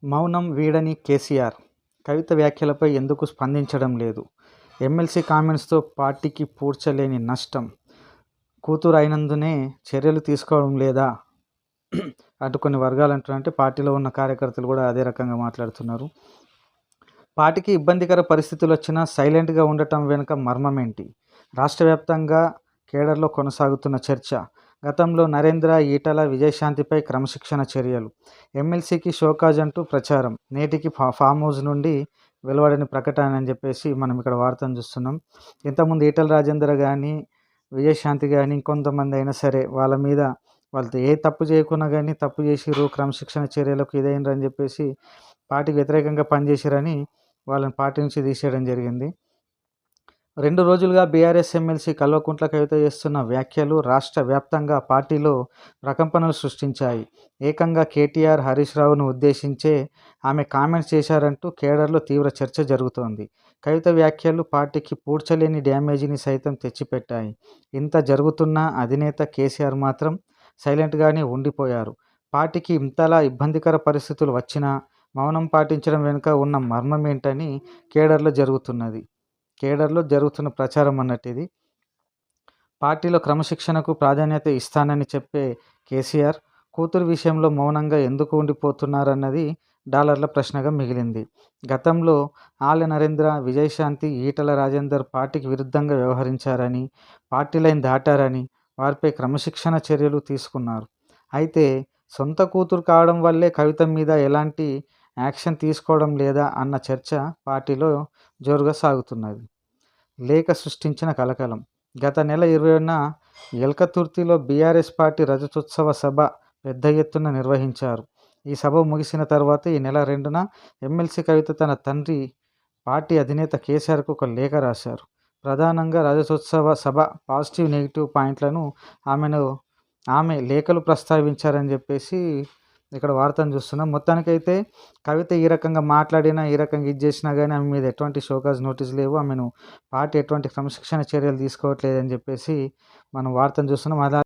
మౌనం వీడని కేసీఆర్ కవిత వ్యాఖ్యలపై ఎందుకు స్పందించడం లేదు? ఎమ్మెల్సీ కామెంట్స్తో పార్టీకి పూడ్చలేని నష్టం, కూతురు అయినందునే చర్యలు తీసుకోవడం లేదా? అటు కొన్ని వర్గాలు అంటున్నారంటే పార్టీలో ఉన్న కార్యకర్తలు కూడా అదే రకంగా మాట్లాడుతున్నారు. పార్టీకి ఇబ్బందికర పరిస్థితులు వచ్చినా సైలెంట్గా ఉండటం వెనుక మర్మం ఏంటి? రాష్ట్ర వ్యాప్తంగా కేడర్లో కొనసాగుతున్న చర్చ. గతంలో నరేంద్ర, ఈటల, విజయశాంతిపై క్రమశిక్షణ చర్యలు, ఎమ్మెల్సీకి షోకాజ్ అంటూ ప్రచారం, నేటికి ఫామ్ హౌస్ నుండి వెలువడని ప్రకటన అని చెప్పేసి మనం ఇక్కడ వార్తను చూస్తున్నాం. ఇంతకుముందు ఈటల రాజేందర్ కానీ, విజయశాంతి కానీ, ఇంకొంతమంది అయినా సరే వాళ్ళ మీద వాళ్ళతో ఏ తప్పు చేయకున్నా కానీ తప్పు చేసిర్రు, క్రమశిక్షణ చర్యలకు ఇదైనరు అని చెప్పేసి పార్టీకి వ్యతిరేకంగా పనిచేసిరని వాళ్ళని పార్టీ నుంచి తీసేయడం జరిగింది. 2 రోజులుగా బీఆర్ఎస్ ఎమ్మెల్సీ కల్వకుంట్ల కవిత చేస్తున్న వ్యాఖ్యలు రాష్ట్ర వ్యాప్తంగా పార్టీలో ప్రకంపనలు సృష్టించాయి. ఏకంగా కేటీఆర్, హరీష్ రావును ఉద్దేశించే ఆమె కామెంట్స్ చేశారంటూ కేడర్లో తీవ్ర చర్చ జరుగుతోంది. కవిత వ్యాఖ్యలు పార్టీకి పూడ్చలేని డ్యామేజీని సైతం తెచ్చిపెట్టాయి. ఇంత జరుగుతున్నా అధినేత కేసీఆర్ మాత్రం సైలెంట్గానే ఉండిపోయారు. పార్టీకి ఇంతలా ఇబ్బందికర పరిస్థితులు వచ్చినా మౌనం పాటించడం వెనుక ఉన్న మర్మం ఏంటని కేడర్లో జరుగుతున్న ప్రచారం అన్నట్టు ఇది. పార్టీలో క్రమశిక్షణకు ప్రాధాన్యత ఇస్తానని చెప్పే కేసీఆర్ కూతురు విషయంలో మౌనంగా ఎందుకు ఉండిపోతున్నారన్నది డాలర్ల ప్రశ్నగా మిగిలింది. గతంలో ఆళ్ల నరేంద్ర, విజయశాంతి, ఈటల రాజేందర్ పార్టీకి విరుద్ధంగా వ్యవహరించారని, పార్టీ లైన్ దాటారని వారిపై క్రమశిక్షణ చర్యలు తీసుకున్నారు. అయితే సొంత కూతురు కావడం వల్లే కవిత మీద ఎలాంటి యాక్షన్ తీసుకోవడం లేదా అన్న చర్చ పార్టీలో జోరుగా సాగుతున్నది. లేఖ సృష్టించిన కలకలం. గత నెల 20న ఎల్కతుర్తిలో బీఆర్ఎస్ పార్టీ రజతోత్సవ సభ పెద్ద ఎత్తున నిర్వహించారు. ఈ సభ ముగిసిన తర్వాత ఈ నెల 2న ఎమ్మెల్సీ కవిత తన తండ్రి పార్టీ అధినేత కేసీఆర్కు ఒక లేఖ రాశారు. ప్రధానంగా రజతోత్సవ సభ పాజిటివ్, నెగిటివ్ పాయింట్లను ఆమె లేఖలు ప్రస్తావించారని చెప్పేసి ఇక్కడ వార్తను చూస్తున్నాం. మొత్తానికైతే కవిత ఈ రకంగా మాట్లాడినా, ఈ రకంగా ఇది చేసినా కానీ ఆమె మీద ఎటువంటి షోకాజ్ నోటీస్ లేవు, ఆమెను పార్టీ ఎటువంటి క్రమశిక్షణ చర్యలు తీసుకోవట్లేదని చెప్పేసి మనం వార్తను చూస్తున్నాం.